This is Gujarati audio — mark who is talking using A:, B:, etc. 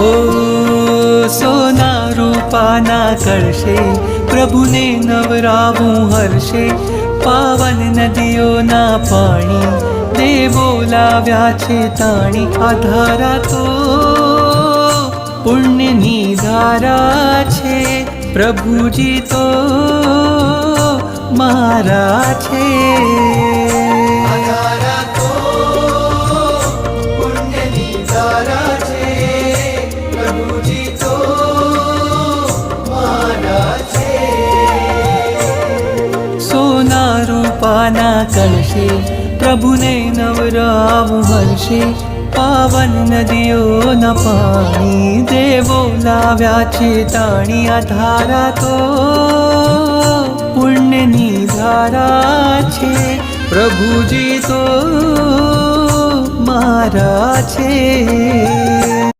A: હો સોના રૂપાના કળશે પ્રભુને નવરાવું હર્ષે, પાવન નદીઓના પાણી દેવો લાવ્યા છે તાણી. આ ધારા તો પુણ્યની ધારા છે, પ્રભુજી તો મારા છે. સોના રૂપાના કળશે પ્રભુને નવરાવું હર્ષે, પાવન નદીઓના પાણી દેવો લાવ્યા છે તાણી. આ ધારા તો પુણ્યની ધારા છે, પ્રભુજી તો મારા છે.